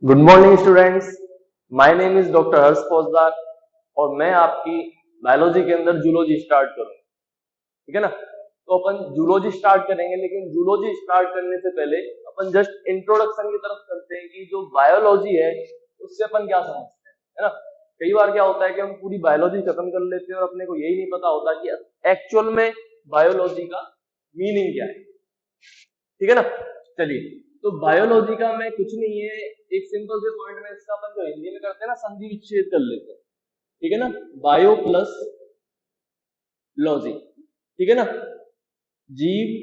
Good morning students. My name is doctor Harsh Faujdar और मैं आपकी बायोलॉजी के अंदर जूलॉजी स्टार्ट करूंगा। ठीक है ना। तो अपन जूलॉजी स्टार्ट करेंगे, लेकिन जूलॉजी स्टार्ट करने से पहले अपन जस्ट इंट्रोडक्शन की तरफ चलते हैं कि जो बायोलॉजी है उससे अपन क्या समझते हैं, है ना। कई बार क्या होता है कि हम पूरी बायोलॉजी खत्म कर लेते हैं और अपने को यही नहीं पता होता कि एक्चुअल में बायोलॉजी का मीनिंग क्या है। ठीक है ना। चलिए, तो बायोलॉजी का मैं कुछ नहीं है, एक सिंपल से पॉइंट में इसका अपन जो हिंदी में करते हैं ना, संधि विच्छेद कर लेते हैं। ठीक है ना। Bio plus logy. ठीक है ना। जीव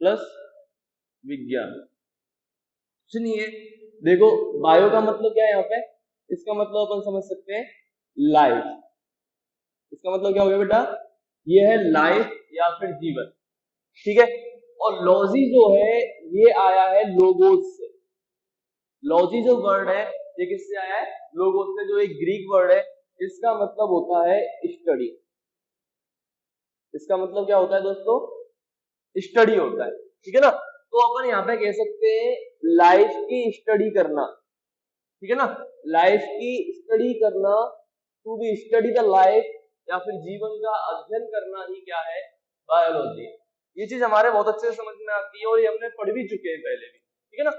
प्लस विज्ञान। कुछ नहीं है। देखो, बायो का मतलब क्या है यहाँ पे, इसका मतलब अपन समझ सकते हैं लाइफ। इसका मतलब क्या हो गया बेटा, ये है लाइफ या फिर जीवन। ठीक है। और लॉजी जो है ये आया है लोगोस से। लॉजी जो वर्ड है ये किससे आया है, लोगोस से, जो एक ग्रीक वर्ड है। इसका मतलब होता है स्टडी। इसका मतलब क्या होता है दोस्तों, स्टडी होता है। ठीक है ना। तो अपन यहाँ पे कह सकते हैं लाइफ की स्टडी करना। ठीक है ना। लाइफ की स्टडी करना, to be study the life, या फिर जीवन का अध्ययन करना ही क्या है, बायोलॉजी। ये चीज हमारे बहुत अच्छे से समझ में आती है और ये हमने पढ़ भी चुके हैं पहले भी। ठीक है ना।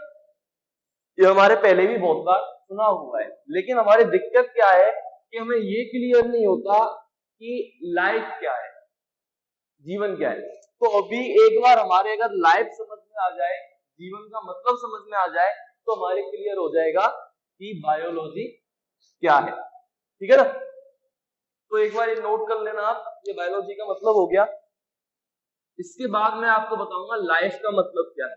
ये हमारे पहले भी बहुत बार सुना हुआ है, लेकिन हमारी दिक्कत क्या है कि हमें ये क्लियर नहीं होता कि लाइफ क्या है, जीवन क्या है। तो अभी एक बार हमारे अगर लाइफ समझ में आ जाए, जीवन का मतलब समझ में आ जाए, तो हमारे क्लियर हो जाएगा कि बायोलॉजी क्या है। ठीक है ना। तो एक बार ये नोट कर लेना आप, ये बायोलॉजी का मतलब हो गया। इसके बाद मैं आपको बताऊंगा लाइफ का मतलब क्या है।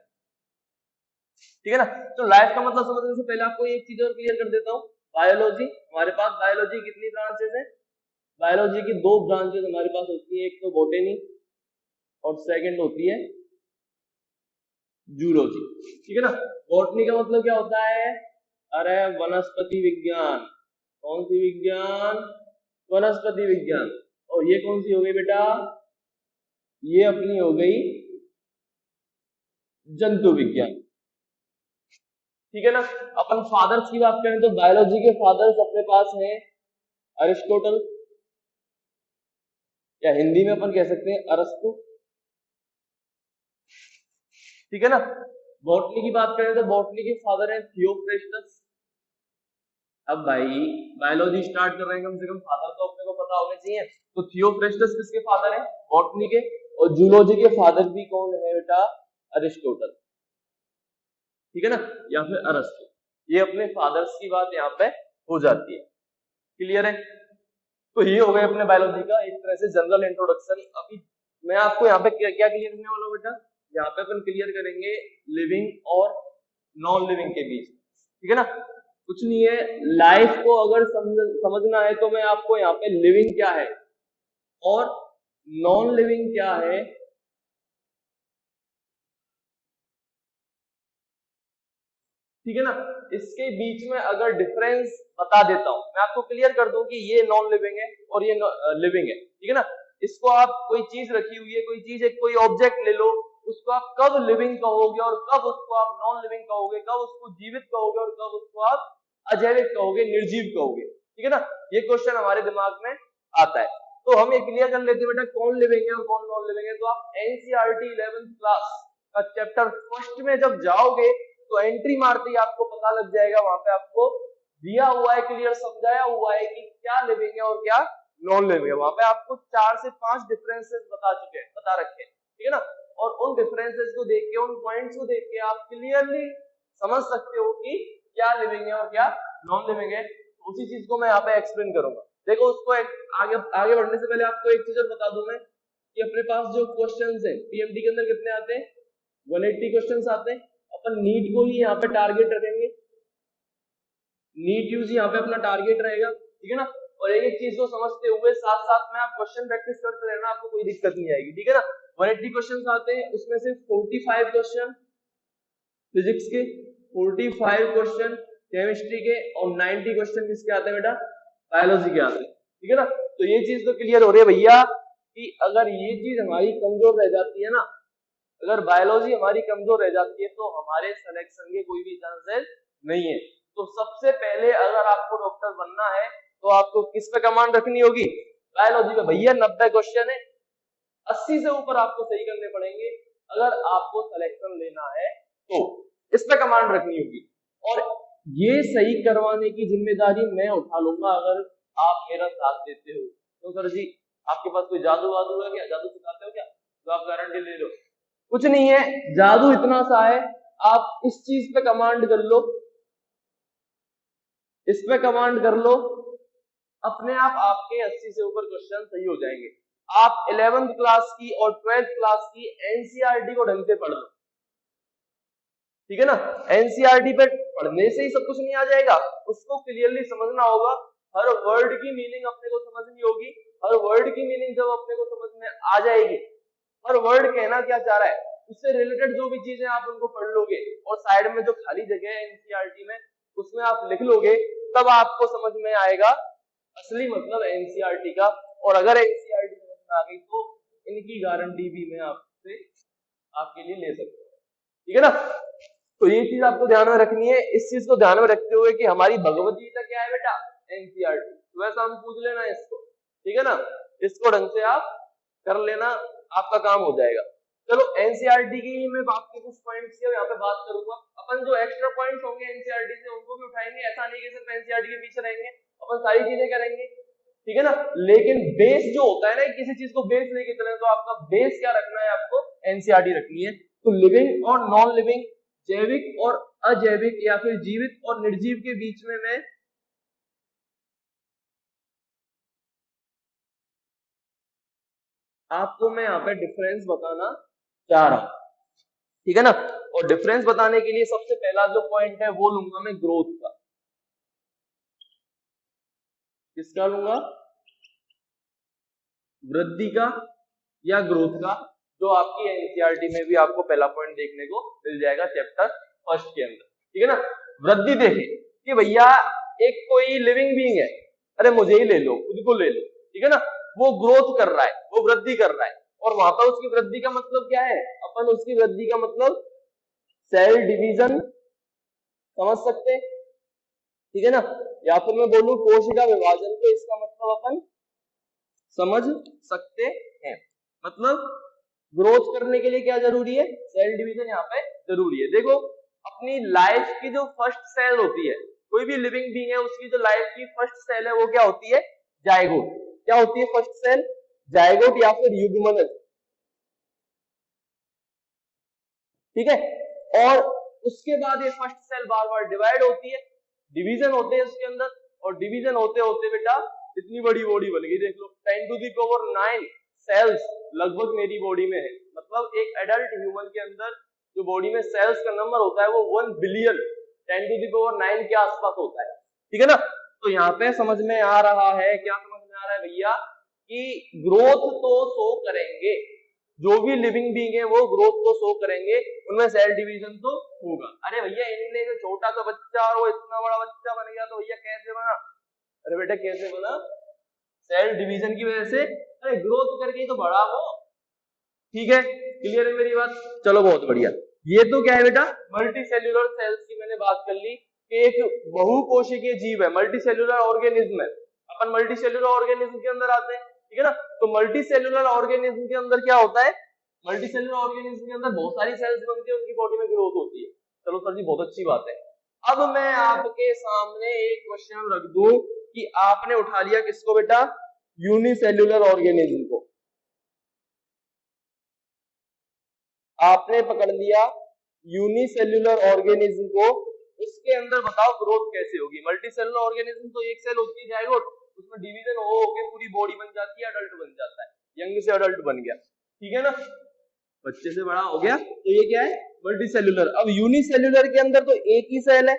ठीक है ना। तो लाइफ का मतलब समझने से पहले आपको एक चीज और क्लियर कर देता हूँ। बायोलॉजी, हमारे पास बायोलॉजी कितनी ब्रांचेस है, बायोलॉजी की दो ब्रांचेस हमारे पास होती है, एक तो बॉटनी और सेकंड होती है जूलॉजी। ठीक है ना। बॉटनी का मतलब क्या होता है, अरे वनस्पति विज्ञान। कौन सी विज्ञान, वनस्पति विज्ञान। और ये कौन सी हो गई बेटा, ये अपनी हो गई जंतु विज्ञान। ठीक है ना। अपन फादर्स की बात करें तो बायोलॉजी के फादर्स अपने पास हैं अरिस्टोटल, या हिंदी में अपन कह सकते हैं अरस्तु। ठीक है ना। बॉटनी की बात करें तो बॉटनी के फादर हैं थियोफ्रेस्टस। अब भाई बायोलॉजी स्टार्ट कर रहे हैं, कम से कम फादर तो अपने को पता होने चाहिए। तो थियोफ्रेस्टस किसके फादर हैं, बॉटनी के। और जूलॉजी के फादर भी कौन है बेटा, अरिस्टोटल। ठीक है ना, या फिर अरस्तु। ये अपने फादर्स की बात यहाँ पे हो जाती है। क्लियर है। तो ये हो गए अपने बायोलॉजी का एक तरह से जनरल इंट्रोडक्शन। अभी मैं आपको यहाँ पे क्या क्लियर करने वाला हूँ बेटा, यहाँ पे अपन क्लियर करेंगे लिविंग और नॉन लिविंग के बीच। ठीक है ना। कुछ नहीं है, लाइफ को अगर समझना है तो मैं आपको यहाँ पे लिविंग क्या है और नॉन लिविंग क्या है, ठीक है ना, इसके बीच में अगर डिफरेंस बता देता हूं, मैं आपको क्लियर कर दूं कि ये नॉन लिविंग है और ये लिविंग है। ठीक है ना। इसको आप कोई चीज रखी हुई है, कोई चीज है, कोई ऑब्जेक्ट ले लो, उसको आप कब लिविंग कहोगे और कब उसको आप नॉन लिविंग कहोगे, कब उसको जीवित कहोगे और कब उसको आप अजैविक कहोगे, निर्जीव कहोगे। ठीक है ना। ये क्वेश्चन हमारे दिमाग में आता है। तो हम ये क्लियर कर लेते हैं बेटा कौन लिविंग है और कौन नॉन लिविंग है। तो आप एनसीईआरटी 11th क्लास का चैप्टर फर्स्ट में जब जाओगे तो एंट्री मारते ही आपको पता लग जाएगा, वहां पे आपको दिया हुआ है, क्लियर समझाया हुआ है कि क्या लिविंग है और क्या नॉन लिविंग है। वहां पे आपको 4 से 5 डिफरेंसेस बता रखे हैं। ठीक है ना। और उन डिफरेंसेस को देख के, उन पॉइंट्स को देख के आप क्लियरली समझ सकते हो कि क्या लिविंग है और क्या नॉन लिविंग है। उसी चीज को मैं यहाँ पे एक्सप्लेन करूंगा। देखो, उसको आगे आगे बढ़ने से पहले आपको एक चीज और बता दूं मैं कि अपने पास जो क्वेश्चंस है पीएमटी के अंदर कितने आते हैं, 180 क्वेश्चंस आते हैं। अपन नीट को ही यहाँ पे टारगेट रखेंगे, नीट यूज यहाँ पे अपना टारगेट रहेगा। ठीक है ना। और एक एक चीज को समझते हुए साथ साथ में आप क्वेश्चन प्रैक्टिस करते रहना, आपको कोई दिक्कत नहीं आएगी। ठीक है ना। 180 क्वेश्चन आते हैं, उसमें से 45 क्वेश्चन फिजिक्स के, 45 क्वेश्चन केमिस्ट्री के और 90 क्वेश्चन किसके आते हैं बेटा, बायोलॉजी के आते हैं। ठीक है ना। तो ये चीज तो क्लियर हो रही है भैया कि अगर ये चीज हमारी कमजोर रह जाती है ना, अगर बायोलॉजी हमारी कमजोर रह जाती है तो हमारे सिलेक्शन के कोई भी चांसेस नहीं है। तो सबसे पहले अगर आपको डॉक्टर बनना है तो आपको किस पे कमांड रखनी होगी? बायोलॉजी में। भैया 90 क्वेश्चन है, 80 से ऊपर आपको सही करने पड़ेंगे अगर आपको सिलेक्शन लेना है तो इस पे कमांड रखनी होगी। और ये सही करवाने की जिम्मेदारी मैं उठा लूंगा अगर आप मेरा साथ देते हो। तो सर जी आपके पास कोई जादू वादू है क्या? जादू सिखाते हो क्या तो आप गारंटी ले लो? कुछ नहीं है, जादू इतना सा है, आप इस चीज पे कमांड कर लो, इस पे कमांड कर लो, अपने आप आपके 80 से ऊपर क्वेश्चन सही हो जाएंगे। आप 11th क्लास की और 12th क्लास की एनसीईआरटी को ढंग से पढ़ लो, ठीक है ना। एनसीईआरटी पे पढ़ने से ही सब कुछ नहीं आ जाएगा, उसको क्लियरली समझना होगा। हर वर्ड की मीनिंग अपने को समझनी होगी। हर वर्ड की मीनिंग जब अपने को समझ में आ जाएगी, हर वर्ड कहना क्या चाह रहा है, उससे रिलेटेड जो भी चीजें आप उनको पढ़ लोगे और साइड में जो खाली जगह है एनसीईआरटी में उसमें आप लिख लोगे, तब आपको समझ में आएगा असली मतलब एनसीईआरटी का। और अगर एनसीईआरटी समझ में आ गई तो इनकी गारंटी भी मैं आपसे आपके लिए ले सकता हूँ, ठीक है ना। तो ये चीज आपको ध्यान में रखनी है। इस चीज को ध्यान में रखते हुए कि हमारी भगवत गीता क्या है बेटा? एनसीईआरटी। तो वैसा हम पूछ लेना इसको, ठीक है ना। इसको ढंग से आप कर लेना, आपका काम हो जाएगा। चलो एनसीईआरटी की मैं आपके कुछ पॉइंट्स की यहाँ पे बात करूंगा। अपन जो एक्स्ट्रा पॉइंट्स होंगे एनसीईआरटी से उनको भी उठाएंगे, ऐसा नहीं कि सिर्फ एनसीईआरटी के पीछे रहेंगे, अपन सारी चीजें करेंगे, ठीक है ना। लेकिन बेस जो होता है ना, किसी चीज को बेस लेके चले तो आपका बेस क्या रखना है? आपको एनसीईआरटी रखनी है। तो लिविंग और नॉन लिविंग, जैविक और अजैविक या फिर जीवित और निर्जीव के बीच में मैं आपको मैं यहाँ पे डिफरेंस बताना चाह रहा हूं, ठीक है ना। और डिफरेंस बताने के लिए सबसे पहला जो पॉइंट है वो लूंगा मैं ग्रोथ का। किसका लूंगा? वृद्धि का या ग्रोथ का, जो आपकी एनसीईआरटी में भी आपको पहला पॉइंट देखने को मिल जाएगा चैप्टर फर्स्ट के अंदर, ठीक है ना। वृद्धि देखें कि भैया एक कोई लिविंग बीइंग है, अरे मुझे ही ले लो, खुद को ले लो, ठीक है ना। वो ग्रोथ कर रहा है, वो वृद्धि कर रहा है, और वहां पर उसकी वृद्धि का मतलब क्या है? अपन उसकी वृद्धि का मतलब सेल डिवीजन समझ सकते हैं, ठीक है ना। या फिर मैं बोलूं कोशिका विभाजन, तो इसका मतलब अपन समझ सकते हैं। मतलब ग्रोथ करने के लिए क्या जरूरी है? सेल डिवीजन यहाँ पे जरूरी है। देखो अपनी लाइफ की जो फर्स्ट सेल होती है, कोई भी लिविंग बीइंग है उसकी जो लाइफ की फर्स्ट सेल है वो क्या होती है? जायगोट। क्या होती है फर्स्ट सेल? जायगोट या फिर युग्मनज, ठीक है। और उसके बाद ये फर्स्ट सेल बार बार डिवाइड होती है, डिवीजन होते हैं उसके अंदर, और डिवीजन होते होते बेटा इतनी बड़ी बॉडी बन गई, देख लो 10 टू द पावर 9 सेल्स लगभग मेरी बॉडी में है। मतलब एक एडल्ट ह्यूमन के अंदर जो बॉडी में सेल्स का नंबर होता है वो 1 बिलियन 10 टू द पावर 9 के आसपास होता है, ठीक है ना। तो यहाँ पे समझ में आ रहा है, क्या समझ में आ रहा है भैया? कि ग्रोथ तो शो करेंगे, जो भी लिविंग बीइंग है वो ग्रोथ तो शो करेंगे, उनमें सेल डिवीजन तो होगा। अरे भैया इनने जो छोटा सा बच्चा और वो इतना बड़ा बच्चा बन गया तो भैया कैसे बना? अरे बेटा कैसे बना? सेल डिवीजन की वजह से। अरे ग्रोथ करके तो बड़ा हो, ठीक है। क्लियर है मेरी बात? चलो बहुत बढ़िया। ये तो क्या है बेटा? मल्टी सेल्यूलर सेल्स की मैंने बात कर ली कि एक बहुकोशिकीय जीव है, मल्टी सेल्यूलर ऑर्गेनिज्म है। अपन मल्टी सेल्यूलर ऑर्गेनिज्म के अंदर आते हैं, ठीक है ना। तो मल्टी सेल्यूलर ऑर्गेनिज्म के अंदर क्या होता है? मल्टी सेल्यूलर ऑर्गेनिज्म के अंदर बहुत सारी सेल्स बनती है, उनकी बॉडी में ग्रोथ होती है। चलो सर जी बहुत अच्छी बात है। अब मैं आपके सामने एक क्वेश्चन रख दूं कि आपने उठा लिया किसको बेटा? यूनिसेल्यूलर ऑर्गेनिज्म को आपने पकड़ लिया, यूनिसेल्यूलर ऑर्गेनिज्म को। उसके अंदर बताओ ग्रोथ कैसे होगी? मल्टी सेल्यूलर ऑर्गेनिज्म तो एक सेल होती है जायगोट, उसमें डिवीजन हो के पूरी बॉडी बन जाती है, अडल्ट बन जाता है, यंग से अडल्ट बन गया, ठीक है ना, बच्चे से बड़ा हो गया। तो ये क्या है? Multi cellular. अब यूनिसेल्यूलर के अंदर तो एक ही सेल है,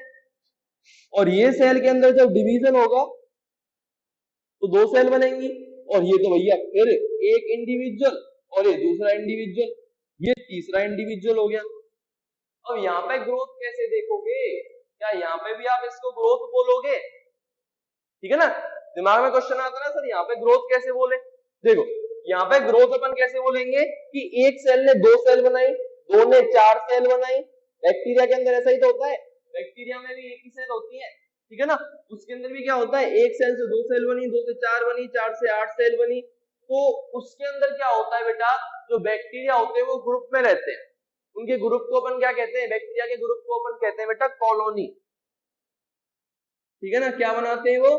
और ये सेल के अंदर जब डिवीजन होगा तो दो सेल बनेंगी, और ये तो भैया फिर एक इंडिविजुअल और ये दूसरा इंडिविजुअल, ये तीसरा इंडिविजुअल हो गया। अब यहाँ पे ग्रोथ कैसे देखोगे? क्या यहाँ पे भी आप इसको ग्रोथ बोलोगे? ठीक है ना, दिमाग में क्वेश्चन आता है ना सर यहाँ पे ग्रोथ कैसे बोले? देखो यहाँ पे ग्रोथ अपन कैसे बोलेंगे कि एक सेल ने दो सेल बनाई, दो ने चार सेल बनाई। बैक्टीरिया के अंदर ऐसा ही तो होता है, बैक्टीरिया में भी एक ही सेल होती है, ठीक है ना। उसके अंदर भी क्या होता है, एक सेल से 2 सेल बनी, 2 से 4 बनी, 4 से 8 सेल बनी। तो उसके अंदर क्या होता है बेटा, जो बैक्टीरिया होते हैं वो ग्रुप में रहते हैं, उनके ग्रुप को अपन क्या कहते हैं, बैक्टीरिया के ग्रुप को अपन कहते हैं बेटा कॉलोनी, ठीक है ना। क्या बनाते हैं वो,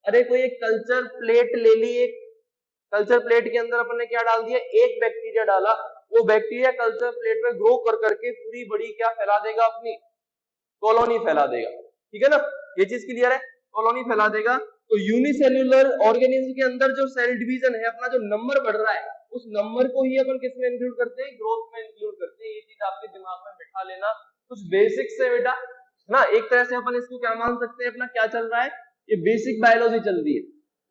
अरे कोई एक कल्चर प्लेट ले ली, एक कल्चर प्लेट के अंदर अपन ने क्या डाल दिया, एक बैक्टीरिया डाला, वो बैक्टीरिया कल्चर प्लेट में ग्रो कर करके पूरी बड़ी क्या फैला देगा, अपनी कॉलोनी फैला देगा, ठीक है ना। ये चीज क्लियर है, कॉलोनी फैला देगा। तो यूनिसेल्युलर ऑर्गेनिज्म के अंदर जो सेल डिवीजन है, अपना जो नंबर बढ़ रहा है, उस नंबर को ही अपन किसमें इंक्लूड करते हैं, ग्रोथ में इंक्लूड करते हैं। ये चीज आपके दिमाग में बिठा लेना, कुछ बेसिक्स है बेटा ना। एक तरह से अपन इसको क्या मान सकते हैं, अपना क्या चल रहा है, ये बेसिक बायोलॉजी चल रही है।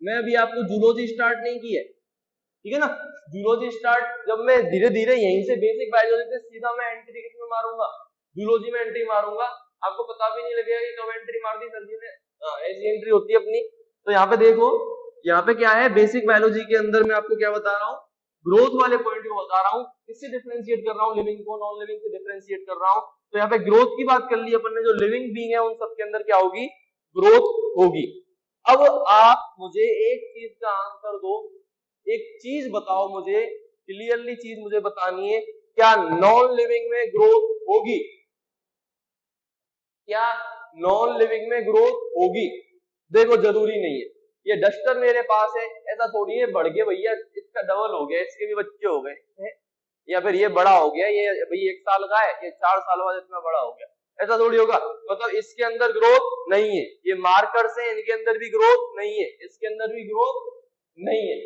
मैं अभी आपको जूलॉजी स्टार्ट नहीं की है, ठीक है ना। जूलॉजी स्टार्ट जब मैं धीरे धीरे यहीं से बेसिक बायोलॉजी से सीधा मैं एंट्री किसमें मारूंगा, जूलॉजी में एंट्री मारूंगा, आपको पता भी नहीं लगेगा कि कब एंट्री मार दी सर जी ने। ऐसी एंट्री होती है अपनी। तो यहाँ पे देखो, यहाँ पे क्या है, बेसिक बायोलॉजी के अंदर मैं आपको क्या बता रहा हूँ, ग्रोथ वाले पॉइंट को बता रहा हूँ, किससे डिफरेंशिएट कर रहा हूँ, लिविंग को नॉन लिविंग से डिफरेंशिएट कर रहा हूँ। तो यहाँ पे ग्रोथ की बात कर ली अपन ने, जो लिविंग बीइंग है उन सबके अंदर क्या होगी, ग्रोथ होगी। अब आप मुझे एक चीज का आंसर दो, एक चीज बताओ मुझे, क्लियरली चीज मुझे बतानी है, क्या नॉन लिविंग में ग्रोथ होगी, क्या नॉन लिविंग में ग्रोथ होगी। देखो जरूरी नहीं है, ये डस्टर मेरे पास है, ऐसा थोड़ी है बढ़ गया भैया इसका डबल हो गया, इसके भी बच्चे हो गए, या फिर ये बड़ा हो गया, ये भाई 1 साल का है, ये 4 साल बाद इतना बड़ा हो गया, ऐसा थोड़ी होगा। मतलब इसके अंदर ग्रोथ नहीं है, ये मार्कर्स हैं, इनके अंदर भी ग्रोथ नहीं है, इसके अंदर भी ग्रोथ नहीं है,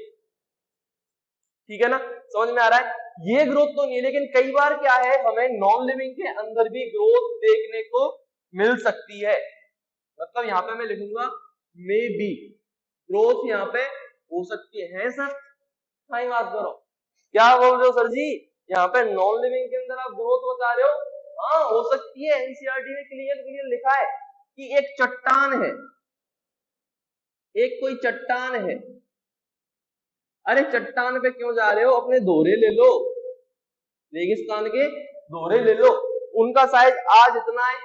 ठीक है ना, समझ में आ रहा है। ये ग्रोथ तो नहीं है, लेकिन कई बार क्या है, हमें नॉन लिविंग के अंदर भी ग्रोथ देखने को मिल सकती है। मतलब यहाँ पे मैं लिखूंगा मे बी, ग्रोथ यहाँ पे हो सकती है सर, हाँ बात करो, क्या बोल रहे हो सर जी, यहाँ पे नॉन लिविंग के अंदर आप ग्रोथ बता रहे हो, हाँ हो सकती है। एनसीईआरटी में क्लियर क्लियर लिखा है कि एक चट्टान है, एक कोई चट्टान है, अरे चट्टान पे क्यों जा रहे हो, अपने दोहरे ले लो, रेगिस्तान के दोहरे ले लो, उनका साइज आज इतना है,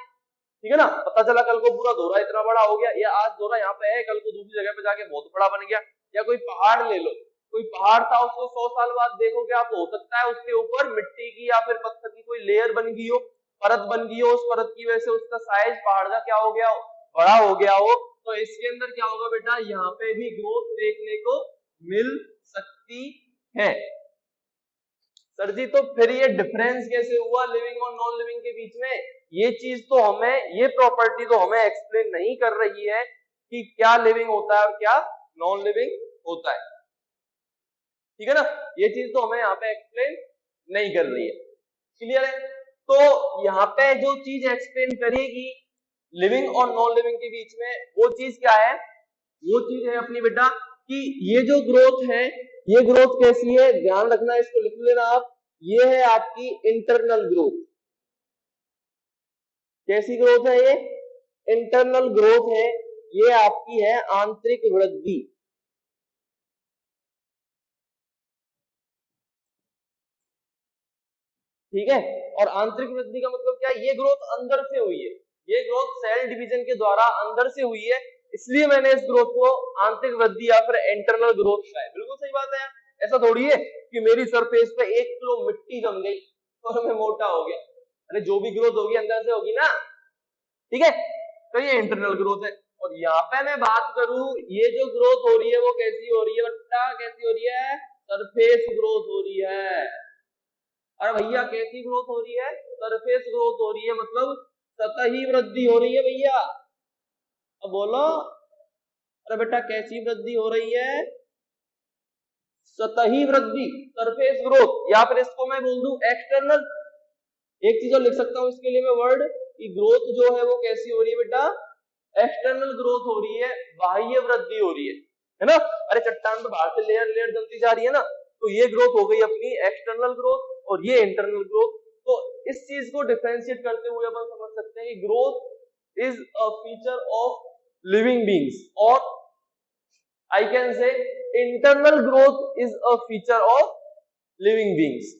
ठीक है ना, पता चला कल को पूरा दोहरा इतना बड़ा हो गया, या आज दोहरा यहाँ पे है, कल को दूसरी जगह पे जाके बहुत बड़ा बन गया। या कोई पहाड़ ले लो, कोई पहाड़ था, उसको 100 साल बाद देखोगे आप, हो सकता है उसके ऊपर मिट्टी की या फिर पत्थर की कोई लेयर बन गई हो, परत बन गई हो, उस परत की वजह से उसका साइज पहाड़ का क्या हो गया, बड़ा हो गया हो। तो इसके अंदर क्या होगा बेटा, यहाँ पे भी ग्रोथ देखने को मिल सकती है। सर जी तो फिर ये डिफरेंस कैसे हुआ लिविंग और नॉन लिविंग के बीच में, ये चीज तो हमें, ये प्रॉपर्टी तो हमें एक्सप्लेन नहीं कर रही है कि क्या लिविंग होता है और क्या नॉन लिविंग होता है, ठीक है ना, ये चीज तो हमें यहाँ पे एक्सप्लेन नहीं कर रही है, क्लियर है। तो यहाँ पे जो चीज एक्सप्लेन करेगी लिविंग और नॉन लिविंग के बीच में, वो चीज क्या है, वो चीज है अपनी बेटा कि ये जो ग्रोथ है, ये ग्रोथ कैसी है, ध्यान रखना, इसको लिख लेना आप, ये है आपकी इंटरनल ग्रोथ। कैसी ग्रोथ है ये, इंटरनल ग्रोथ है, ये आपकी है आंतरिक वृद्धि, ठीक है। और आंतरिक वृद्धि का मतलब क्या है, ये ग्रोथ अंदर से हुई है, ये ग्रोथ सेल डिवीजन के द्वारा अंदर से हुई है, इसलिए मैंने इस ग्रोथ को आंतरिक वृद्धि या फिर इंटरनल ग्रोथ कहा है। बिल्कुल सही बात है, ऐसा थोड़ी है कि मेरी सरफेस पे 1 किलो मिट्टी जम गई और मैं मोटा हो गया, अरे जो भी ग्रोथ होगी अंदर से होगी ना, ठीक है। तो ये इंटरनल ग्रोथ है। और यहाँ पे मैं बात करूं, ये जो ग्रोथ हो रही है वो कैसी हो रही है बट्टा, कैसी हो रही है, सरफेस ग्रोथ हो रही है। अरे भैया कैसी ग्रोथ हो रही है, सरफेस ग्रोथ हो रही है, मतलब सतही वृद्धि हो रही है भैया, अब बोलो, अरे बेटा कैसी वृद्धि हो रही है, सतही वृद्धि, सरफेस ग्रोथ, या फिर इसको मैं बोल दूं एक्सटर्नल। एक चीज और लिख सकता हूं इसके लिए मैं वर्ड, कि ग्रोथ जो है वो कैसी हो रही है बेटा, एक्सटर्नल ग्रोथ हो रही है, बाह्य वृद्धि हो रही है ना। अरे चट्टान तो बाहर से लेयर लेयर जमती जा रही है ना, तो ये ग्रोथ हो गई अपनी एक्सटर्नल ग्रोथ और ये इंटरनल ग्रोथ। तो इस चीज को डिफरेंशिएट करते हुए अपन समझ सकते हैं कि growth is a feature of living beings, और I can say internal growth is a feature of living beings,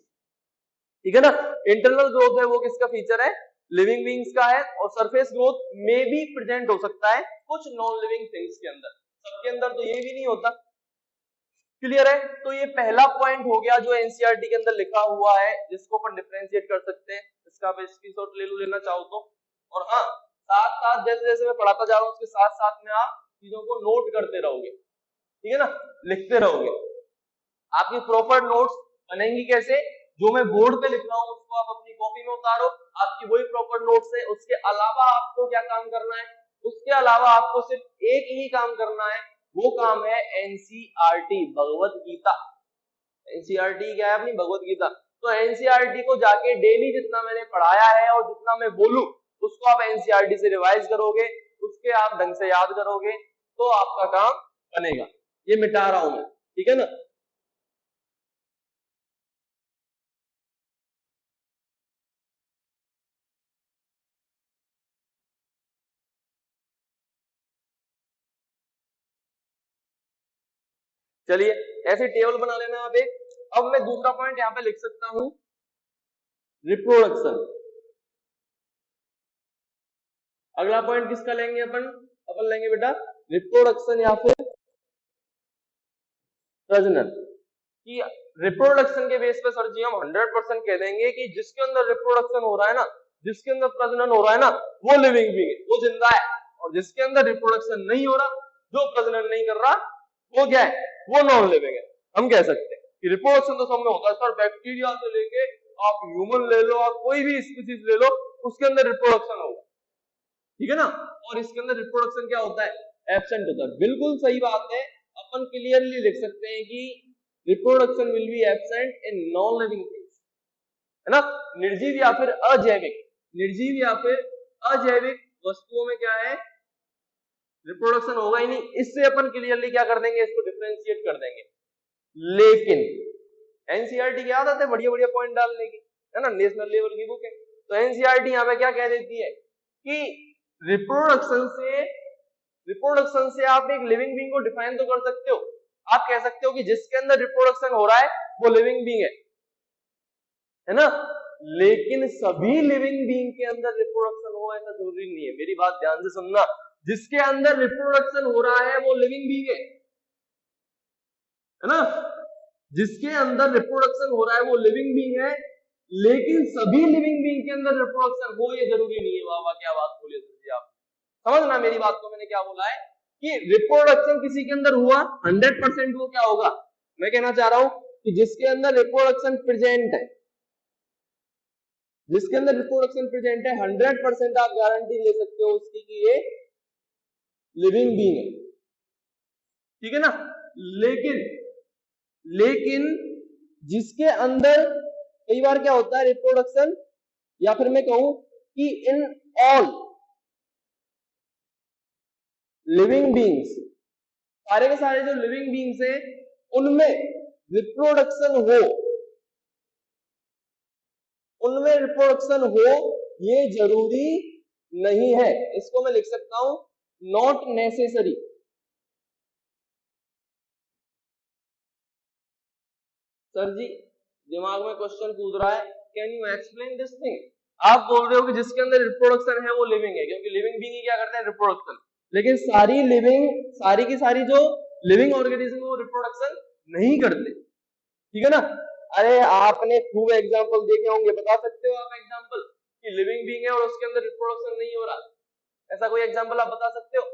ठीक है ना। इंटरनल ग्रोथ है वो किसका फीचर है, लिविंग बीइंग्स का है, और सरफेस ग्रोथ में भी प्रेजेंट हो सकता है कुछ नॉन लिविंग थिंग्स के अंदर, सबके अंदर तो ये भी नहीं होता। क्लियर है? तो ये पहला पॉइंट हो गया जो एनसीईआरटी के अंदर लिखा हुआ है, जिसको अपन डिफरेंशिएट कर सकते हैं। इसका आप स्क्रीनशॉट ले लो, लेना चाहो तो। और हाँ, साथ साथ जैसे जैसे मैं पढ़ाता जा रहा हूँ उसके साथ साथ में आप चीजों को नोट करते रहोगे, ठीक है ना, लिखते रहोगे। आपकी प्रॉपर नोट्स बनेंगी कैसे? जो मैं बोर्ड पे लिख रहा हूँ उसको आप अपनी कॉपी में उतारो, आपकी वही प्रॉपर नोट्स है। उसके अलावा आपको क्या काम करना है? उसके अलावा आपको सिर्फ एक ही काम करना है, वो काम है एनसीईआरटी, भगवत गीता। एनसीईआरटी क्या है? अपनी भगवत गीता। तो एनसीईआरटी को जाके डेली जितना मैंने पढ़ाया है और जितना मैं बोलूं उसको आप एनसीईआरटी से रिवाइज करोगे, उसके आप ढंग से याद करोगे, तो आपका काम बनेगा। ये मिटा रहा हूं मैं, ठीक है ना। चलिए ऐसे टेबल बना लेना आप एक। अब मैं दूसरा पॉइंट यहां पे लिख सकता हूं, रिप्रोडक्शन। अगला पॉइंट किसका लेंगे अपन? अपन लेंगे बेटा रिप्रोडक्शन या फिर प्रजनन। कि रिप्रोडक्शन के बेस पे सर जी हम 100% कह देंगे कि जिसके अंदर रिप्रोडक्शन हो रहा है ना, जिसके अंदर प्रजनन हो रहा है ना, वो लिविंग बीइंग है, वो जिंदा है। और जिसके अंदर रिप्रोडक्शन नहीं हो रहा, जो प्रजनन नहीं कर रहा, वो क्या है? वो नॉन लिविंग है। हम कह सकते हैं कि रिप्रोडक्शन तो सब में होता है सर, बैक्टीरिया से लेके आप ह्यूमन ले लो, आप कोई भी स्पीसीज ले लो, उसके अंदर रिप्रोडक्शन होगा, ठीक है ना। और इसके अंदर रिप्रोडक्शन क्या होता है? एब्सेंट होता है। बिल्कुल सही बात है। अपन क्लियरली लिख सकते हैं कि reproduction will be absent in non living things, है ना। निर्जीव या फिर अजैविक, निर्जीव या फिर अजैविक वस्तुओं में क्या है? रिप्रोडक्शन होगा ही नहीं। इससे अपन क्लियरली क्या कर देंगे? इसको डिफरेंशिएट कर देंगे। लेकिन एनसीईआरटी की आदत है बढ़िया बढ़िया पॉइंट डालने की, है ना, नेशनल लेवल की बुक है। तो एनसीईआरटी यहाँ पे क्या कह देती है कि रिप्रोडक्शन से आप एक लिविंग बीइंग को डिफाइन तो कर सकते हो। आप कह सकते हो कि जिसके अंदर रिप्रोडक्शन हो रहा है वो लिविंग बीइंग है ना। लेकिन सभी लिविंग बीइंग के अंदर रिप्रोडक्शन हो ऐसा जरूरी नहीं है। मेरी बात ध्यान से सुनना। जिसके अंदर रिप्रोडक्शन हो रहा है वो लिविंग बीइंग है ना। जिसके अंदर रिप्रोडक्शन हो रहा है वो लिविंग बीइंग है, लेकिन सभी लिविंग बीइंग के अंदर रिप्रोडक्शन हो ये जरूरी नहीं है। वाह वाह, क्या बात बोली सर आप। समझना मेरी बात को, मैंने क्या बोला है कि रिप्रोडक्शन किसी के अंदर हुआ 100%, वो क्या होगा? मैं कहना चाह रहा हूं कि जिसके अंदर रिप्रोडक्शन प्रेजेंट है, जिसके अंदर रिप्रोडक्शन प्रेजेंट है, 100% आप गारंटी ले सकते हो उसकी कि ये लिविंग बीइंग है, ठीक है ना। लेकिन जिसके अंदर कई बार क्या होता है रिप्रोडक्शन, या फिर मैं कहूं कि इन ऑल लिविंग बीइंग्स, सारे के सारे जो लिविंग बीइंग्स हैं उनमें रिप्रोडक्शन हो, उनमें रिप्रोडक्शन हो ये जरूरी नहीं है। इसको मैं लिख सकता हूं नॉट नेसेसरी। सर जी दिमाग में क्वेश्चन कूद रहा है, can you explain this thing? आप बोल रहे हो कि जिसके अंदर रिप्रोडक्शन है वो लिविंग है, क्योंकि लिविंग बीइंग ही क्या करते हैं? रिप्रोडक्शन। लेकिन सारी की सारी जो लिविंग ऑर्गेनिज्म वो रिप्रोडक्शन नहीं करते, ठीक है ना। अरे आपने खूब एग्जांपल देखे होंगे, बता सकते हो आप एग्जांपल कि लिविंग बीइंग है और उसके अंदर रिप्रोडक्शन नहीं हो रहा? ऐसा कोई एग्जांपल आप बता सकते हो?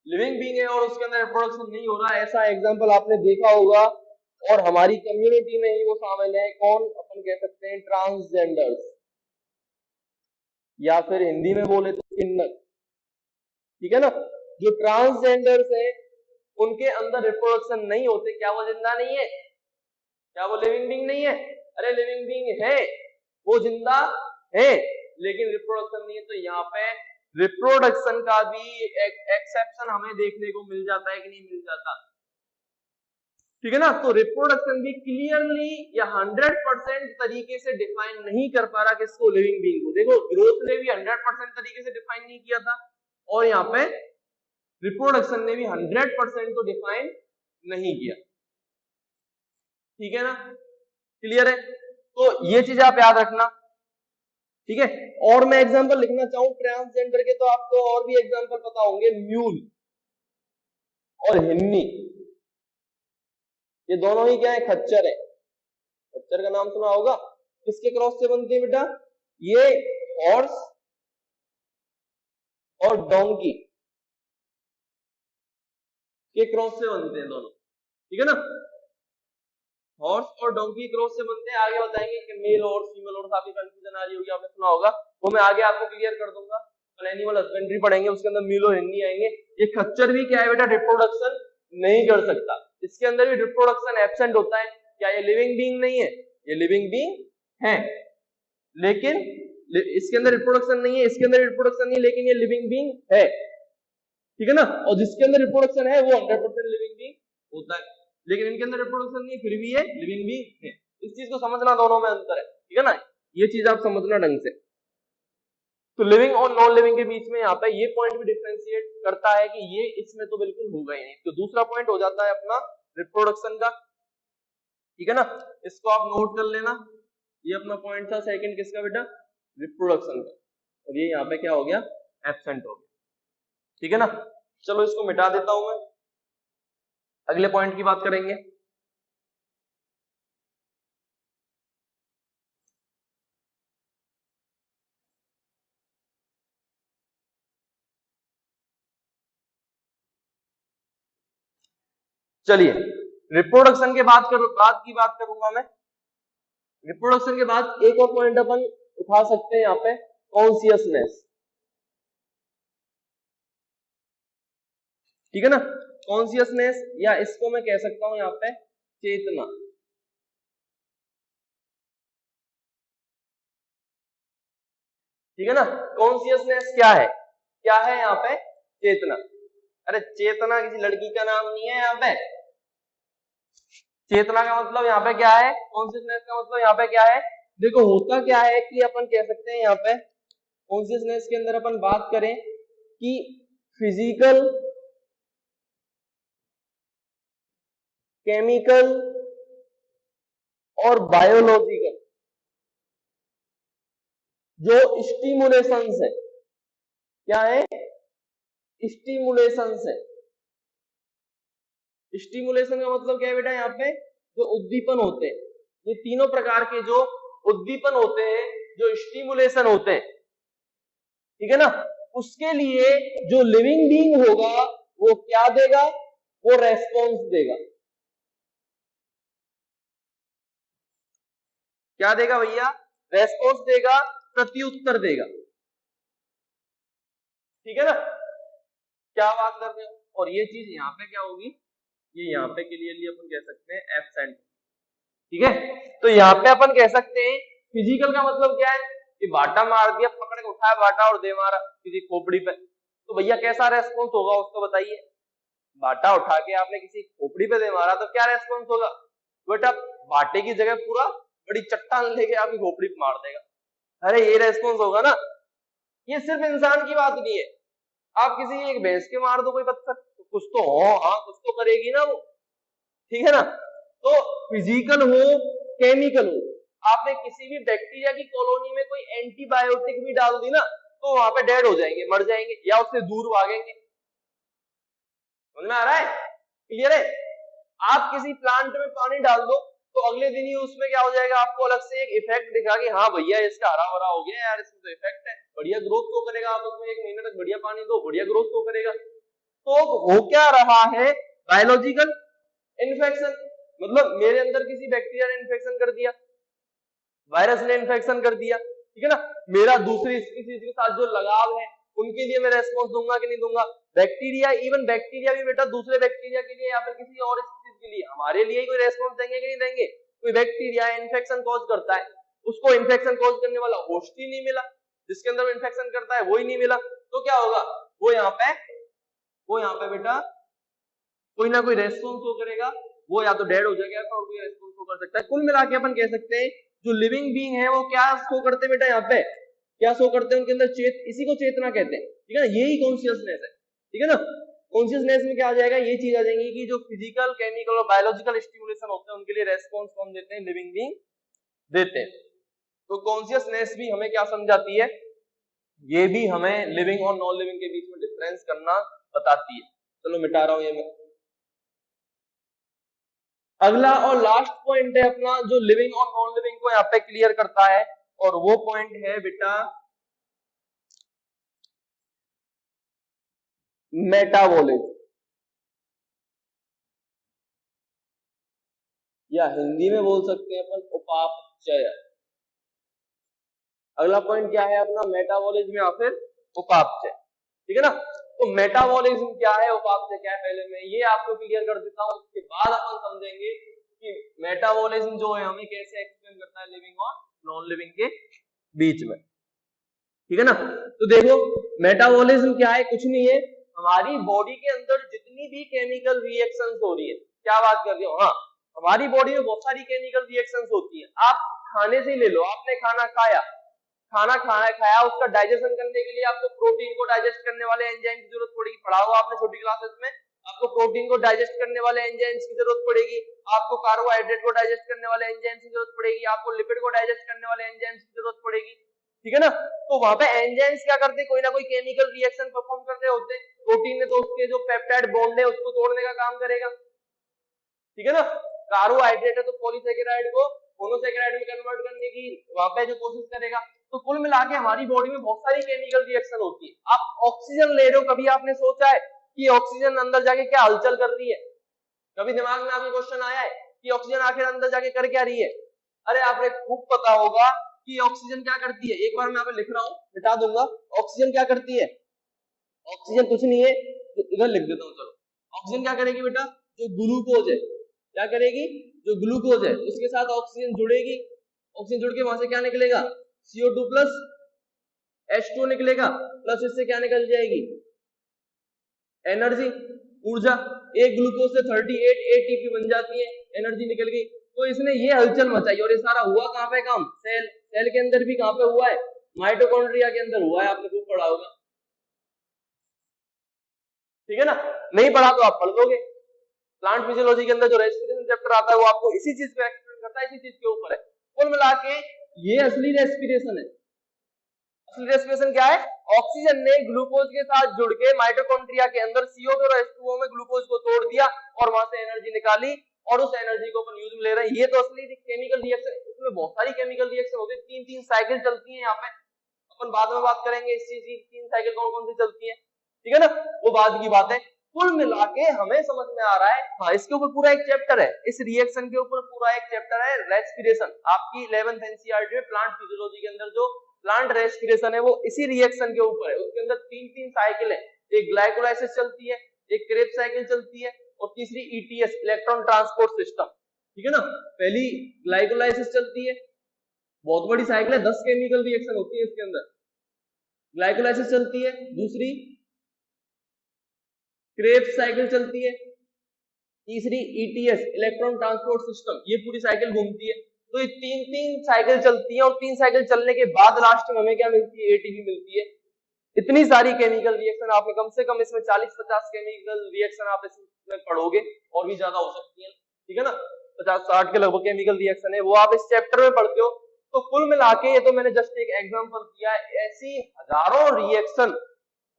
लिविंग बीइंग है और उसके अंदर रिप्रोडक्शन नहीं हो रहा, ऐसा एग्जांपल आपने देखा होगा। और हमारी कम्युनिटी में ही वो शामिल है, कौन? अपन कह सकते हैं ट्रांसजेंडर्स, या फिर हिंदी में बोले तो किन्नर, ठीक है ना। जो ट्रांसजेंडर्स हैं उनके अंदर रिप्रोडक्शन नहीं होते, क्या वो जिंदा नहीं है? क्या वो लिविंग बीइंग नहीं है? अरे लिविंग बीइंग है, वो जिंदा है, लेकिन रिप्रोडक्शन नहीं है। तो यहाँ पे रिप्रोडक्शन का भी एक्सेप्शन हमें देखने को मिल जाता है कि नहीं मिल जाता, ठीक है ना। तो रिप्रोडक्शन भी क्लियरली या 100% तरीके से डिफाइन नहीं कर पा रहा किसको? लिविंग बीइंग को। देखो ग्रोथ ने भी 100% तरीके से डिफाइन नहीं किया था, और यहाँ पे रिप्रोडक्शन ने भी 100% तो डिफाइन नहीं किया, ठीक है ना। क्लियर है? तो ये चीज आप याद रखना, ठीक है। और मैं एग्जांपल लिखना चाहूं ट्रांसजेंडर के, तो आपको और भी एग्जांपल पता होंगे, म्यूल और हिन्नी, ये दोनों ही क्या है, खच्चर है। खच्चर का नाम सुना होगा, किसके क्रॉस से बनते हैं बेटा, ये हॉर्स और डोंकी के क्रॉस से बनते हैं दोनों, ठीक है ना। हॉर्स और डोंकी क्रॉस से बनते हैं, आगे बताएंगे कि मेल हॉर्स फीमेल हॉर्स, आपकी कंफ्यूजन आ रही होगी, आपने सुना होगा, वो मैं आगे आपको क्लियर कर दूंगा। एनिमल हस्बेंड्री पढ़ेंगे, उसके अंदर मील और हिन्नी आएंगे। ये खच्चर भी क्या है बेटा, रिप्रोडक्शन नहीं कर सकता, इसके अंदर भी रिप्रोडक्शन एब्सेंट होता है। क्या ये लिविंग बीइंग नहीं है, ये लिविंग बीइंग है, लेकिन इसके अंदर रिप्रोडक्शन नहीं है, इसके अंदर रिप्रोडक्शन नहीं है, लेकिन ये लिविंग बीइंग है, ठीक है ना। और जिसके अंदर रिप्रोडक्शन है वो 100% लिविंग बीइंग होता है, लेकिन इनके अंदर रिप्रोडक्शन नहीं है, फिर भी ये लिविंग बीइंग है। इस चीज को समझना, दोनों में अंतर है, ठीक है ना, ये चीज आप समझना ढंग से। तो लिविंग और नॉन लिविंग के बीच में यहाँ पे ये पॉइंट भी डिफरेंशिएट करता है कि ये इसमें तो बिल्कुल होगा ही नहीं। तो दूसरा पॉइंट हो जाता है अपना रिप्रोडक्शन का, ठीक है ना, इसको आप नोट कर लेना। ये अपना पॉइंट था सेकंड, किसका बेटा, रिप्रोडक्शन का, और ये यहाँ पे क्या हो गया, एब्सेंट हो गया, ठीक है ना। चलो इसको मिटा देता हूं मैं, अगले पॉइंट की बात करेंगे। चलिए, रिप्रोडक्शन के बाद की बात करूंगा मैं। रिप्रोडक्शन के बाद एक और पॉइंट अपन उठा सकते हैं यहाँ पे, कॉन्शियसनेस, ठीक है ना। कॉन्शियसनेस, या इसको मैं कह सकता हूं यहाँ पे चेतना, ठीक है ना। कॉन्शियसनेस क्या है, क्या है यहाँ पे, चेतना। अरे चेतना किसी लड़की का नाम नहीं है यहाँ पे, चेतना का मतलब यहाँ पे क्या है, कॉन्शियसनेस का मतलब यहाँ पे क्या है। देखो होता क्या है कि अपन कह सकते हैं यहाँ पे कॉन्शियसनेस के अंदर अपन बात करें कि फिजिकल, केमिकल और बायोलॉजिकल जो स्टिमुलेशंस है, क्या है, स्टिमुलेशंस है। स्टिमुलेशन का मतलब क्या है बेटा, यहाँ पे जो उद्दीपन होते हैं, ये तीनों प्रकार के जो उद्दीपन होते हैं, जो स्टिमुलेशन होते हैं, ठीक है ना, उसके लिए जो लिविंग बीइंग होगा वो क्या देगा, वो रेस्पॉन्स देगा। क्या देगा भैया, रेस्पॉन्स देगा, प्रत्युत्तर देगा, ठीक है ना। क्या बात कर रहे हो, और ये चीज यहाँ पे क्या होगी, ये यहाँ पे क्लियरली अपन कह सकते हैं एब्सेंट, ठीक है। तो यहाँ पे अपन कह सकते हैं फिजिकल का मतलब क्या है, कि बाटा मार दिया, पकड़ के उठाया बाटा और दे मारा किसी खोपड़ी पे, तो भैया कैसा रेस्पॉन्स होगा उसको बताइए। बाटा उठा के आपने किसी खोपड़ी पे दे मारा तो क्या रेस्पॉन्स होगा, बेटा बाटे की जगह पूरा बड़ी चट्टान लेके आपकी खोपड़ी पे मार देगा, अरे ये रेस्पॉन्स होगा ना। ये सिर्फ इंसान की बात नहीं है, आप किसी एक भैंस के मार दो कोई पत्थर, तो कुछ तो हो, हाँ कुछ तो करेगी ना वो, ठीक है ना। तो फिजिकल हो, केमिकल हो, आपने किसी भी बैक्टीरिया की कॉलोनी में कोई एंटीबायोटिक भी डाल दी ना, तो वहां पे डेड हो जाएंगे, मर जाएंगे, या उससे दूर भागेंगे। समझ में आ रहा है, क्लियर है। आप किसी प्लांट में पानी डाल दो तो अगले दिन ही उसमें क्या हो जाएगा, आपको अलग से एक इफेक्ट दिखा कि हाँ भैया इसका हरा भरा हो गया यार, इसमें तो इफेक्ट है, बढ़िया ग्रोथ तो करेगा। आप उसमें 1 महीने तक बढ़िया पानी दो, बढ़िया ग्रोथ तो करेगा। तो हो क्या रहा है, बायोलॉजिकल इन्फेक्शन, मतलब मेरे अंदर किसी बैक्टीरिया ने इन्फेक्शन कर दिया, वायरस ने इन्फेक्शन कर दिया, ठीक है ना। मेरा दूसरी स्पीशीज के साथ जो लगाव है उनके लिए मैं रेस्पॉन्स दूंगा कि नहीं दूंगा। बैक्टीरिया, इवन बैक्टीरिया भी बेटा दूसरे बैक्टीरिया के लिए या फिर किसी और स्पीशीज के लिए हमारे लिए ही कोई रेस्पॉन्स देंगे कि नहीं देंगे। कोई बैक्टीरिया इन्फेक्शन कॉज करता है, उसको इन्फेक्शन कॉज करने वाला होस्ट ही नहीं मिला, जिसके अंदर इन्फेक्शन करता है वो ही नहीं मिला, तो क्या होगा, वो यहाँ पे बेटा कोई ना कोई रेस्पॉन्स शो करेगा, वो या तो डेड हो जाएगा और कोई रेस्पॉन्स शो कर सकता है। कुल मिला के अपन कह सकते हैं जो लिविंग बीइंग है वो क्या शो करते हैं बेटा, यहाँ पे क्या शो करते हैं, उनके अंदर इसी को चेतना कहते हैं, ठीक है ना, यही कॉन्शियसनेस है, ठीक है ना। कॉन्शियसनेस में क्या आ जाएगा, ये चीज आ जाएगी कि जो फिजिकल, केमिकल और बायोलॉजिकल स्टिमुलेशन होते हैं उनके लिए रेस्पॉन्स कौन देते हैं, लिविंग बीइंग देते हैं। तो कॉन्शियसनेस भी हमें क्या समझाती है, ये भी हमें लिविंग और नॉन लिविंग के बीच में डिफरेंस करना बताती है। चलो मिटा रहा हूं ये मैं। अगला और लास्ट पॉइंट है अपना जो लिविंग और नॉन लिविंग को यहाँ पे क्लियर करता है, और वो पॉइंट है बेटा मेटाबॉलिज्म, या हिंदी में बोल सकते हैं अपन उपापचय। अगला पॉइंट क्या है अपना, मेटाबॉलिज्म या फिर उपापचय। ठीक है ना। तो मेटाबॉलिज्म क्या है, उपापचय क्या है, पहले मैं ये आपको क्लियर कर देता हूं, उसके बाद अपन समझेंगे कि मेटाबॉलिज्म जो है हमें कैसे एक्सप्लेन करता है लिविंग और नॉन लिविंग के बीच में। ठीक है ना। तो देखो मेटाबॉलिज्म क्या है, कुछ नहीं है, हमारी बॉडी के अंदर जितनी भी केमिकल रिएक्शंस हो रही है, क्या बात कर रही हो, हाँ हमारी बॉडी में बहुत सारी केमिकल रिएक्शंस होती है। आप खाने से ही ले लो, आपने खाना खाया, खाया उसका डाइजेशन करने के लिए आपको प्रोटीन को डाइजेस्ट करने वाले एंजाइम की जरूरत पड़ेगी। पढ़ा होगा आपने छोटी क्लासेस में, आपको प्रोटीन को डाइजेस्ट करने वाले एंजाइम्स की जरूरत पड़ेगी, आपको कार्बोहाइड्रेट को डाइजेस्ट करने वाले एंजाइम्स की जरूरत पड़ेगी, आपको लिपिड को डाइजेस्ट करने वाले एंजाइम्स की जरूरत पड़ेगी। ठीक है ना। तो वहां पे एंजाइम्स क्या करते हैं, कोई ना कोई केमिकल रिएक्शन परफॉर्म कर रहे होते हैं। प्रोटीन ने तो उसके जो पेप्टाइड बॉन्ड है उसको तोड़ने का काम करेगा। ठीक है ना। कार्बोहाइड्रेट है तो पॉलीसेकेराइड को मोनोसेकेराइड में कन्वर्ट करने की वहां पे जो कोशिश करेगा। तो कुल मिला के हमारी बॉडी में बहुत सारी केमिकल रिएक्शन होती है। आप ऑक्सीजन ले रहे हो, कभी आपने सोचा है कि ऑक्सीजन अंदर जाके क्या हलचल कर रही है? कभी दिमाग में आपके क्वेश्चन आया है कि ऑक्सीजन आखिर अंदर जाके कर क्या रही है? अरे आपने खूब पता होगा कि ऑक्सीजन क्या करती है, एक बार मैं यहाँ पे लिख रहा हूँ, मिटा दूंगा। ऑक्सीजन क्या करती है, ऑक्सीजन कुछ नहीं है, तो इधर लिख देता हूँ। चलो ऑक्सीजन क्या करेगी बेटा, जो ग्लूकोज है, क्या करेगी, जो ग्लूकोज है उसके साथ ऑक्सीजन जुड़ेगी, ऑक्सीजन जुड़ के वहां से क्या निकलेगा, CO2 प्लस H2 निकलेगा, प्लस इससे क्या निकल जाएगी, एनर्जी, ऊर्जा। एक ग्लूकोज से 38 ATP बन जाती है, एनर्जी निकल गई। तो इसने ये हलचल मचाई, और ये सारा हुआ कहां पे काम, सेल के अंदर भी कहां पे हुआ है, माइटोकॉन्ड्रिया के अंदर हुआ है, आपने खूब पढ़ा होगा। ठीक है ना, नहीं पढ़ा तो आप पढ़ लोगे। प्लांट फिजियोलॉजी के अंदर जो रेस्पिरेशन चैप्टर आता है वो आपको इसी चीज को एक्सप्लेन करता है, इसी चीज के ऊपर है। कुल मिला के ये असली रेस्पिरेशन है। असली रेस्पिरेशन क्या है, ऑक्सीजन ने ग्लूकोज के साथ जुड़ के माइटोकॉन्ड्रिया के अंदर CO2 और H2O में ग्लूकोज को तोड़ दिया और वहां से एनर्जी निकाली, और उस एनर्जी को अपन यूज में ले रहे हैं। ये तो असली केमिकल रिएक्शन, इसमें बहुत सारी केमिकल रिएक्शन होती है, 3-3 साइकिल चलती है। यहाँ पे अपन बाद में बात करेंगे इस चीज की, 3 साइकिल कौन कौन सी चलती है। ठीक है ना, वो बाद की बात है। कुल मिला के हमें समझ में आ रहा है, हाँ इसके ऊपर पूरा एक चैप्टर है, इस रिएक्शन के ऊपर पूरा एक चैप्टर है रेस्पिरेशन। आपकी 11th NCERT में प्लांट फिजियोलॉजी के अंदर जो प्लांट रेस्पिरेशन है वो इसी रिएक्शन के ऊपर है। उसके अंदर 3-3 साइकिल है, एक ग्लाइकोलाइसिस चलती है, एक क्रेब्स साइकिल चलती है, और तीसरी ETS इलेक्ट्रॉन ट्रांसपोर्ट सिस्टम। ठीक है ना, पहली ग्लाइकोलाइसिस चलती है, बहुत बड़ी साइकिल है, 10 केमिकल रिएक्शन होती है इसके अंदर, ग्लाइकोलाइसिस चलती है, दूसरी क्रेब्स साइकिल चलती है, तीसरी ETS इलेक्ट्रॉन ट्रांसपोर्ट सिस्टम, ये पूरी साइकिल घूमती है। तो ये 3-3 साइकिल चलती है, और 3 साइकिल चलने के बाद लास्ट में हमें क्या मिलती है, ATP मिलती है। इतनी सारी केमिकल रिएक्शन, आपने कम से कम इसमें 40-50 केमिकल रिएक्शन आप इसमें पढ़ोगे, और भी ज्यादा हो सकती है। ठीक है ना, 50-60 के लगभग केमिकल रिएक्शन है, वो आप इस चैप्टर में पढ़ते हो। तो कुल मिला के ये तो मैंने जस्ट एक एग्जांपल दिया है, ऐसी हजारों रिएक्शन,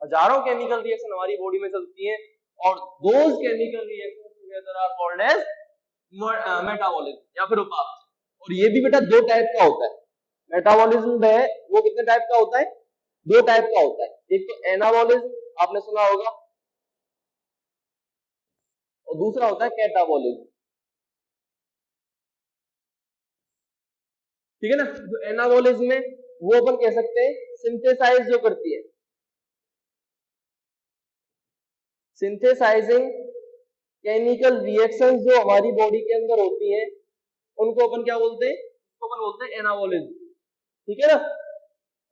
हजारों केमिकल रिएक्शन हमारी बॉडी में चलती है, और those chemical reaction together are called as metabolism या फिर उपापचय। और ये भी बेटा 2 टाइप का होता है। मेटाबॉलिज्म है वो कितने टाइप का होता है, 2 टाइप का होता है। एक तो एनाबॉलिज्म आपने सुना होगा, और दूसरा होता है कैटाबॉलिज्म। ठीक है ना, जो एनाबॉलिज्म है वो अपन कह सकते हैं सिंथेसाइज जो करती है, सिंथेसाइजिंग केमिकल रिएक्शंस जो हमारी बॉडी के अंदर होती हैं, उनको अपन क्या बोलते हैं, उसको अपन बोलते हैं एनाबॉलिज्म। ठीक है ना,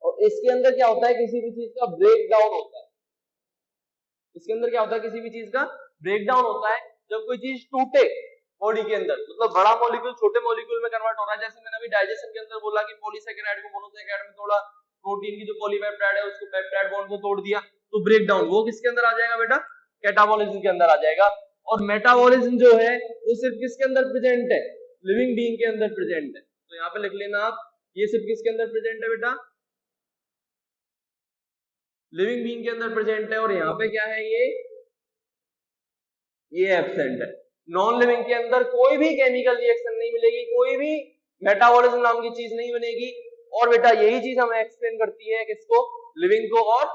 और इसके अंदर क्या होता है, किसी भी चीज का ब्रेक डाउन होता है। इसके अंदर क्या होता है, किसी भी चीज का ब्रेक डाउन होता है। जब कोई चीज टूटे बॉडी के अंदर, मतलब बड़ा मॉलिक्यूल छोटे मॉलिक्यूल में कन्वर्ट हो रहा है, जैसे मैंने अभी डाइजेशन के अंदर बोला कि पॉलीसेकेराइड को मोनोसेकेराइड में तोड़ा, प्रोटीन की जो पॉलीपेप्टाइड है उसको पेप्टाइड बॉन्ड को तोड़ दिया, तो ब्रेक डाउन वो किसके अंदर आ जाएगा बेटा, कैटाबॉलिज्म के अंदर आ जाएगा। और मेटाबॉलिज्म जो है वो सिर्फ किसके अंदर प्रेजेंट है, लिविंग बीइंग के अंदर प्रेजेंट है। तो यहाँ पे लिख लेना आप, ये सिर्फ किसके अंदर प्रेजेंट है बेटा, लिविंग बीइंग के अंदर प्रेजेंट है, और यहाँ पे क्या है ये एब्सेंट है। नॉन लिविंग के अंदर कोई भी केमिकल रिएक्शन नहीं मिलेगी, कोई भी मेटाबॉलिज्म नाम की चीज नहीं बनेगी, और बेटा यही चीज हमें एक्सप्लेन करती है किसको, लिविंग को और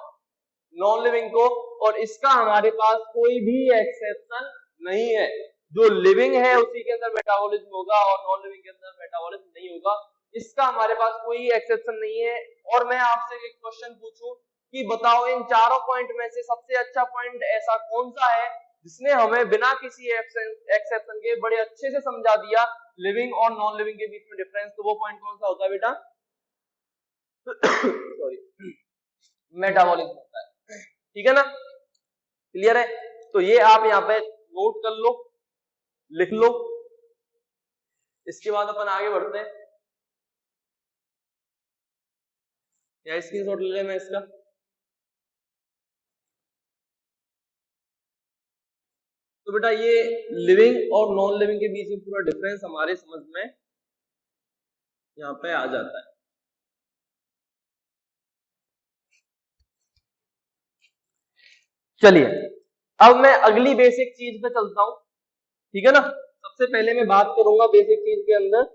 नॉन लिविंग को, और इसका हमारे पास कोई भी एक्सेप्शन नहीं है। जो लिविंग है उसी के अंदर मेटाबॉलिज्म होगा और नॉन लिविंग के अंदर मेटाबॉलिज्म नहीं होगा, इसका हमारे पास कोई एक्सेप्शन नहीं है। और मैं आपसे एक क्वेश्चन पूछूं कि बताओ इन चारों पॉइंट में से सबसे अच्छा पॉइंट ऐसा कौन सा है जिसने हमें बिना किसी एक्सेप्शन के बड़े अच्छे से समझा दिया लिविंग और नॉन लिविंग के बीच में डिफरेंस, तो वो पॉइंट कौन सा होता है बेटा, सॉरी, मेटाबॉलिज्म होता है। ठीक है ना, क्लियर है? तो ये आप यहाँ पे नोट कर लो, लिख लो, इसके बाद अपन आगे बढ़ते हैं। या स्क्रीनशॉट ले लें मैं इसका। तो बेटा ये लिविंग और नॉन लिविंग के बीच में पूरा डिफरेंस हमारे समझ में यहाँ पे आ जाता है। चलिए अब मैं अगली बेसिक चीज पे चलता हूं, ठीक है ना। सबसे पहले मैं बात करूंगा बेसिक चीज के अंदर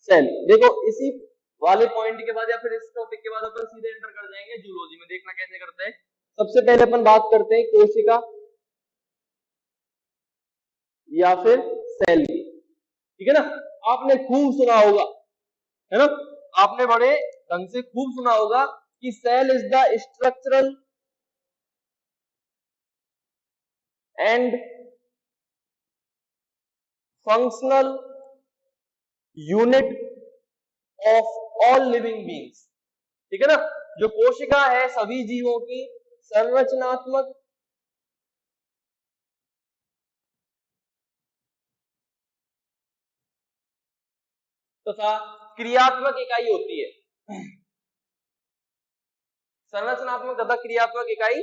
सेल। देखो इसी वाले पॉइंट के बाद या फिर इस टॉपिक के बाद अपन सीधे एंटर कर जाएंगे जूलॉजी में। देखना कैसे करते हैं। सबसे पहले अपन बात करते हैं कोशिका या फिर सेल की, ठीक है ना। आपने खूब सुना होगा, है ना, आपने बड़े ढंग से खूब सुना होगा कि cell is the structural and functional unit of all living beings, ठीक है ना। जो कोशिका है सभी जीवों की संरचनात्मक तथा क्रियात्मक इकाई होती है। संरचनात्मक तथा क्रियात्मक इकाई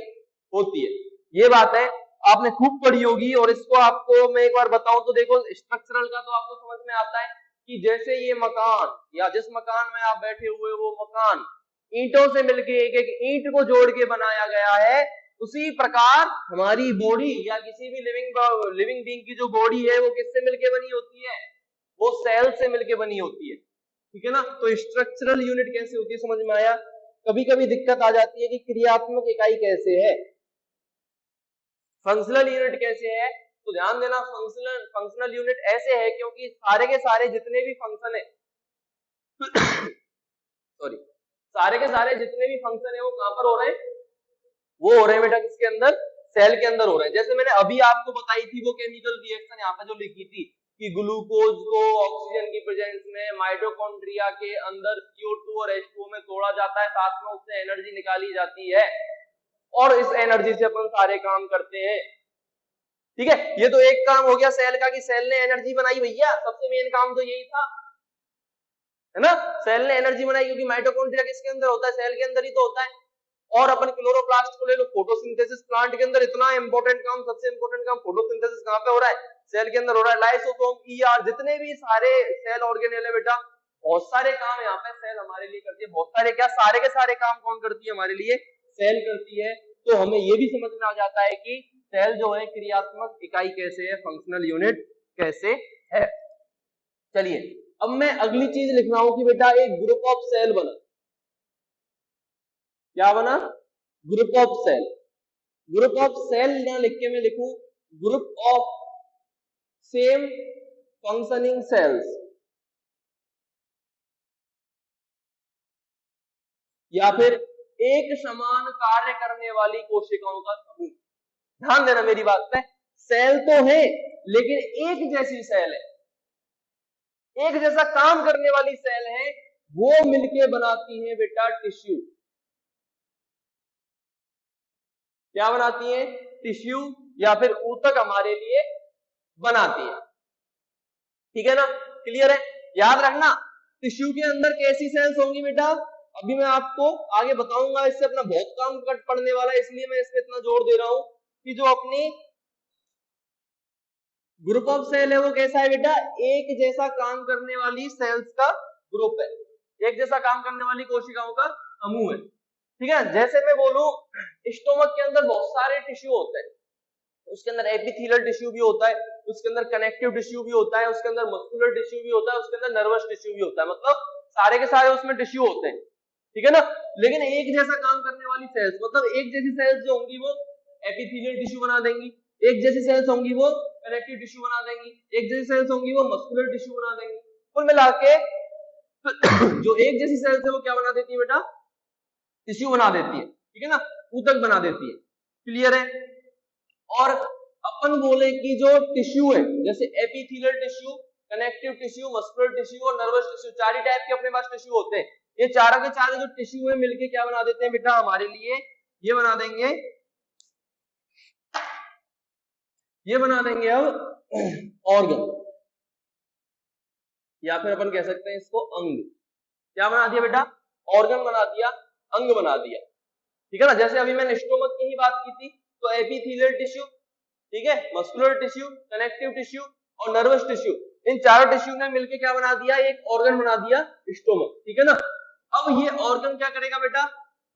होती है, ये बात है आपने खूब पढ़ी होगी। और इसको आपको मैं एक बार बताऊं तो देखो स्ट्रक्चरल का तो आपको समझ में आता है कि जैसे ये मकान या जिस मकान में आप बैठे हुए वो मकान ईंटों से मिलके एक एक ईंट को जोड़ के बनाया गया है, उसी प्रकार हमारी बॉडी या किसी भी लिविंग बीइंग की जो बॉडी है वो किससे मिलके बनी होती है, वो सेल से मिलके बनी होती है, ठीक है ना। तो स्ट्रक्चरल यूनिट कैसे होती है समझ में आया। कभी कभी दिक्कत आ जाती है कि क्रियात्मक इकाई कैसे है, फंक्शनल यूनिट कैसे है। तो ध्यान देना फंक्शनल यूनिट ऐसे है क्योंकि सारे के सारे जितने भी फंक्शन है सॉरी सारे के सारे जितने भी फंक्शन है वो कहां पर हो रहे हैं, वो हो रहे हैं बेटा किसके अंदर, सेल के अंदर हो रहे हैं। जैसे मैंने अभी आपको बताई थी वो केमिकल रिएक्शन यहाँ पे जो लिखी थी कि ग्लूकोज को ऑक्सीजन की प्रेजेंस में माइटोकॉन्ड्रिया के अंदर CO2 और H2O में तोड़ा जाता है, साथ में उससे एनर्जी निकाली जाती है और इस एनर्जी से अपन सारे काम करते हैं, ठीक है। ये तो एक काम हो गया सेल का कि सेल ने एनर्जी बनाई, भैया सबसे मेन काम तो यही था, है ना। सेल ने एनर्जी बनाई क्योंकि माइटोकॉन्ड्रिया किसके अंदर होता है, सेल के अंदर ही तो होता है। और अपन क्लोरोप्लास्ट को ले लो, फोटोसिंथेसिस प्लांट के अंदर इतना इंपॉर्टेंट काम, सबसे इंपॉर्टेंट काम फोटोसिंथेसिस कहां पे हो रहा है, सेल के अंदर हो रहा है। लाइसोसोम, ER, जितने भी सारे सेल ऑर्गेनेल है बेटा, बहुत सारे काम यहाँ पे सेल हमारे लिए करती है। बहुत सारे क्या, सारे के सारे काम कौन करती है हमारे लिए, सेल करती है। तो हमें ये भी समझ में आ जाता है कि सेल जो है क्रियात्मक इकाई कैसे है, फंक्शनल यूनिट कैसे है। चलिए अब मैं अगली चीज लिख रहा हूं कि बेटा एक ग्रुप ऑफ सेल बना, क्या बना, group of cell. Group of cell ना लिख के मैं लिखूं group of same functioning cells, या फिर एक समान कार्य करने वाली कोशिकाओं का समूह। ध्यान देना मेरी बात पे, सेल तो है लेकिन एक जैसी सेल है, एक जैसा काम करने वाली सेल है, वो मिलके बनाती है बेटा टिश्यू। क्या बनाती है, टिश्यू या फिर ऊतक हमारे लिए बनाती है, ठीक है ना, क्लियर है। याद रखना टिश्यू के अंदर कैसी सेल्स होंगी बेटा, अभी मैं आपको आगे बताऊंगा, इससे अपना बहुत काम कट पड़ने वाला है, इसलिए मैं इस पे इतना जोर दे रहा हूं कि जो अपनी ग्रुप ऑफ सेल है वो कैसा है बेटा, एक जैसा काम करने वाली सेल्स का ग्रुप है। एक जैसा काम करने वाली कोशिकाओं का समूह है, ठीक है। जैसे मैं बोलूं स्टोमक के अंदर बहुत सारे टिश्यू होते हैं, उसके अंदर एपिथेलियल टिश्यू भी होता है, उसके अंदर कनेक्टिव टिश्यू भी होता है, उसके अंदर मस्कुलर टिश्यू भी होता है, उसके अंदर नर्वस टिश्यू भी होता है, मतलब सारे के सारे उसमें टिश्यू होते हैं, ठीक है ना। लेकिन एक जैसा काम करने वाली सेल्स, मतलब एक जैसी सेल्स जो होंगी वो एपिथेलियल टिश्यू बना देंगी, एक जैसी सेल्स होंगी वो कनेक्टिव टिश्यू बना देंगी, एक जैसी सेल्स होंगी वो मस्कुलर टिश्यू बना देंगी। कुल मिला के जो एक जैसी सेल्स है वो क्या बना देती है बेटा, टिश्यू बना देती है, ठीक है ना, ऊतक बना देती है, क्लियर है। और अपन बोले कि जो टिश्यू है, जैसे epithelial tissue, connective tissue, muscular tissue और नर्वस टिश्यू, चार ही टाइप के अपने पास टिश्यू होते हैं। ये चारों के चारों जो टिश्यू है मिलके क्या बना देते हैं बेटा हमारे लिए, ये बना देंगे, ये बना देंगे अब ऑर्गन, या फिर अपन कह सकते हैं इसको अंग। क्या बना दिया बेटा, ऑर्गन बना दिया, अंग बना दिया, ठीक है ना। जैसे अभी मैंने स्टोमक की ही बात की थी, तो एपिथेलियल टिश्यू, ठीक है, मस्कुलर टिश्यू, कनेक्टिव टिश्यू और नर्वस टिश्यू, इन चारों टिश्यू ने मिलकर क्या बना दिया, एक ऑर्गन बना दिया स्टोमक, ठीक है ना। अब ये ऑर्गन क्या करेगा बेटा,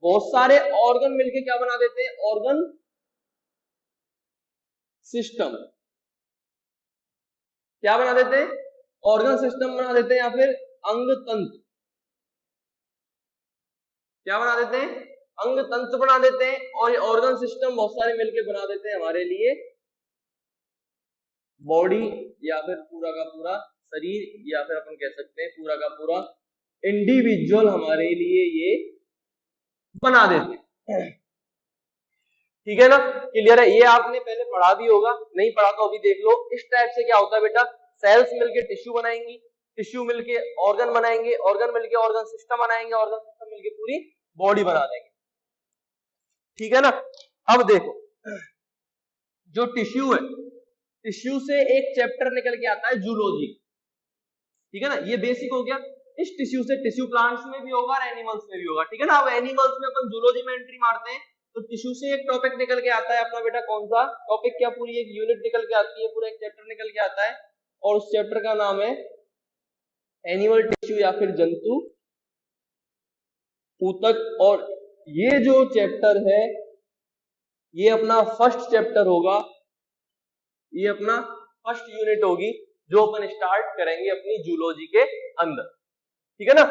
बहुत सारे ऑर्गन मिलके क्या बना देते हैं, ऑर्गन सिस्टम, क्या बना देते हैं, ऑर्गन सिस्टम बना देते हैं, या फिर अंग तंत्र, क्या बना देते हैं, अंग तंत्र बना देते हैं। और ये ऑर्गन सिस्टम बहुत सारे मिलके बना देते हैं हमारे लिए बॉडी, या फिर पूरा का पूरा शरीर, या फिर अपन कह सकते हैं पूरा का पूरा इंडिविजुअल हमारे लिए ये बना देते हैं, ठीक है ना, क्लियर है। ये आपने पहले पढ़ा भी होगा, नहीं पढ़ा तो अभी देख लो। इस टाइप से क्या होता है बेटा, सेल्स मिलके टिश्यू बनाएंगी, टिश्यू मिलके ऑर्गन बनाएंगे, ऑर्गन मिलके ऑर्गन सिस्टम बनाएंगे, ऑर्गन सिस्टम मिलके पूरी बॉडी बना देंगे, ठीक है ना। अब देखो जो टिश्यू है, टिश्यू से एक चैप्टर निकल के आता है जूलॉजी, ठीक है ना, ये बेसिक हो गया। इस टिश्यू से, टिश्यू प्लांट्स में भी होगा और एनिमल्स में भी होगा, ठीक है ना। अब एनिमल्स में अपन जूलॉजी में एंट्री मारते हैं, तो टिश्यू से एक टॉपिक निकल के आता है अपना बेटा, कौन सा टॉपिक, क्या पूरी एक यूनिट निकल के आती है, पूरा एक चैप्टर निकल के आता है, और उस चैप्टर का नाम है एनिमल टिश्यू या फिर जंतु ऊतक। और ये जो चैप्टर है ये अपना फर्स्ट चैप्टर होगा, ये अपना फर्स्ट यूनिट होगी जो अपन स्टार्ट करेंगे अपनी जूलॉजी के अंदर, ठीक है ना।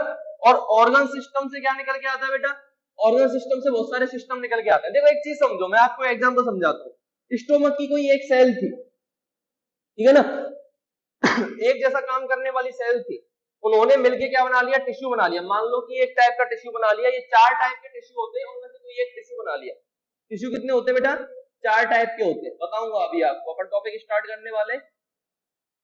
और ऑर्गन सिस्टम से क्या निकल के आता है बेटा, ऑर्गन सिस्टम से बहुत सारे सिस्टम निकल के आते हैं। देखो एक चीज समझो, मैं आपको एग्जांपल समझाता हूँ। स्टोमक की कोई एक सेल थी, ठीक है ना, एक जैसा काम करने वाली सेल थी, उन्होंने मिलके क्या बना लिया, टिश्यू बना लिया। मान लो कि एक टाइप का टिश्यू बना लिया, ये चार टाइप के टिश्यू होते हैं, उनमें से कोई एक टिश्यू बना लिया। टिश्यू कितने होते हैं बेटा, चार टाइप के होते हैं, बताऊंगा अभी आपको। अपन टॉपिक स्टार्ट करने वाले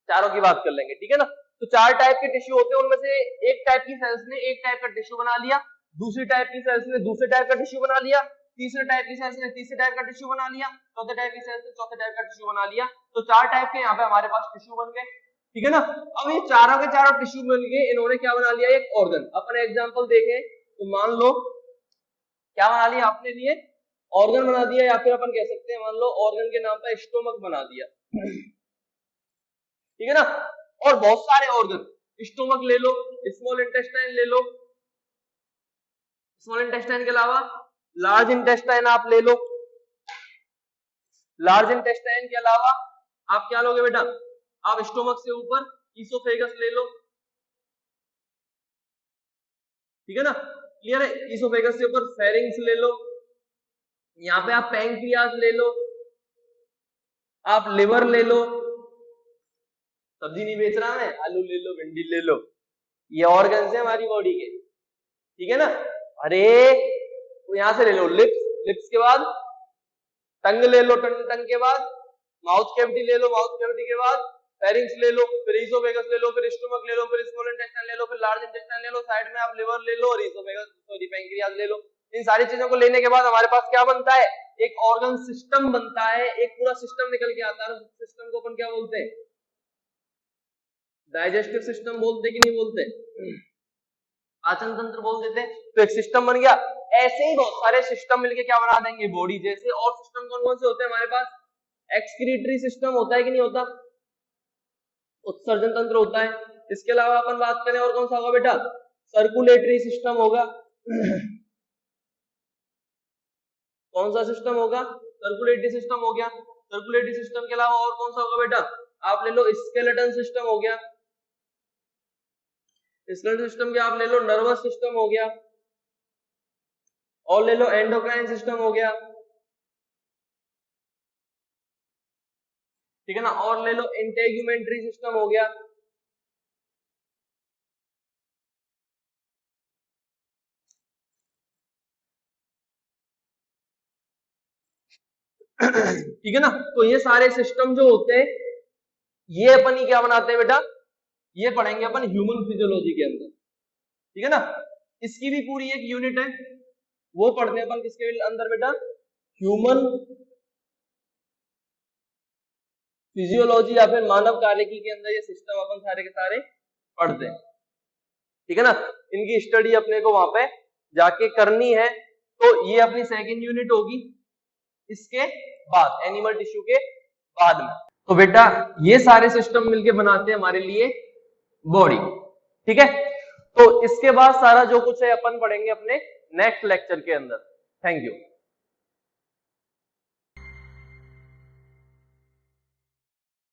चारों की बात कर लेंगे, ठीक है ना। तो चार टाइप के टिश्यू होते हैं, उनमें से एक टाइप की सेल्स ने एक टाइप का टिश्यू बना लिया, दूसरी टाइप की सेल्स ने दूसरे टाइप का टिश्यू बना लिया, तीसरे टाइप की सेल्स ने तीसरे टाइप का टिश्यू बना लिया, चौथे टाइप की सेल्स ने चौथे टाइप का टिश्यू बना लिया। तो चार टाइप के यहाँ पे हमारे पास टिश्यू बन गए, ठीक है ना। अब ये चारों के चारों टिश्यू मिल गए, इन्होंने क्या बना लिया, एक ऑर्गन। अपन एग्जांपल देखें तो मान लो क्या बना लिया अपने लिए, ऑर्गन बना दिया, या फिर अपन कह सकते हैं मान लो ऑर्गन के नाम पर स्टोमक बना दिया, ठीक है ना। और बहुत सारे ऑर्गन, स्टोमक ले लो, स्मॉल इंटेस्टाइन ले लो, स्मॉल इंटेस्टाइन के अलावा लार्ज इंटेस्टाइन आप ले लो, लार्ज इंटेस्टाइन के अलावा आप क्या लोगे बेटा, आप स्टोमक से ऊपर ईसोफेगस ले लो, ठीक है ना, क्लियर है। ईसोफेगस से ऊपर फेरिंग्स ले लो, यहाँ पे आप पैंक्रियाज ले लो, आप लिवर ले लो, सब्जी नहीं बेच रहा है, आलू ले लो, भिंडी ले लो, ये ऑर्गन्स है हमारी बॉडी के, ठीक है ना। अरे तो यहां से ले लो लिप्स, लिप्स के बाद टंग ले लो, टंग के बाद माउथ कैविटी ले लो, माउथ कैविटी के बाद फेरिंग्स ले लो, फिर ईसोफेगस ले लो, फिर स्टोमक ले लो, फिर स्मॉल इंटेस्टाइन ले लो, फिर लार्ज इंटेस्टाइन ले लो, साइड में आप लिवर ले लो और ईसोफेगस सॉरी पैंक्रियाज ले लो। इन सारी चीजों को लेने के बाद हमारे पास क्या बनता है, एक ऑर्गन सिस्टम बनता है, एक पूरा सिस्टम निकल के आता है। सिस्टम को अपन क्या बोलते हैं, डाइजेस्टिव सिस्टम बोलते कि नहीं बोलते, पाचन तंत्र बोल देते हैं। तो एक सिस्टम बन गया। ऐसे ही बहुत सारे सिस्टम मिलके क्या बना देंगे, बॉडी जैसे। और सिस्टम कौन कौन से होते हैं हमारे पास, एक्सक्रीटरी सिस्टम होता है कि नहीं होता, उत्सर्जन तंत्र होता है। इसके अलावा अपन बात करें और कौन सा होगा बेटा, सर्कुलेटरी सिस्टम होगा। कौन सा सिस्टम होगा? सर्कुलेटरी सिस्टम हो गया। सर्कुलेटरी सिस्टम के अलावा और कौन सा होगा बेटा? आप ले लो स्केलेटन सिस्टम हो गया। स्केलेटन सिस्टम के आप ले लो नर्वस सिस्टम हो गया, और ले लो एंडोक्राइन सिस्टम हो गया, ठीक है ना, और ले लो इंटेग्यूमेंट्री सिस्टम हो गया। ठीक है ना, तो ये सारे सिस्टम जो होते हैं ये अपन ही क्या बनाते हैं बेटा? ये पढ़ेंगे अपन ह्यूमन फिजियोलॉजी के अंदर, ठीक है ना। इसकी भी पूरी एक यूनिट है, वो पढ़ते हैं अपन किसके अंदर बेटा? ह्यूमन फिजियोलॉजी या फिर मानव कार्यकी के अंदर ये सिस्टम अपन सारे के सारे पढ़ते हैं, ठीक है ना। इनकी स्टडी अपने को वहां पे जाके करनी है, तो ये अपनी सेकंड यूनिट होगी इसके बाद, एनिमल टिश्यू के बाद में। तो बेटा ये सारे सिस्टम मिलके बनाते हैं हमारे लिए बॉडी, ठीक है। तो इसके बाद सारा जो कुछ है अपन पढ़ेंगे अपने नेक्स्ट लेक्चर के अंदर। Thank you.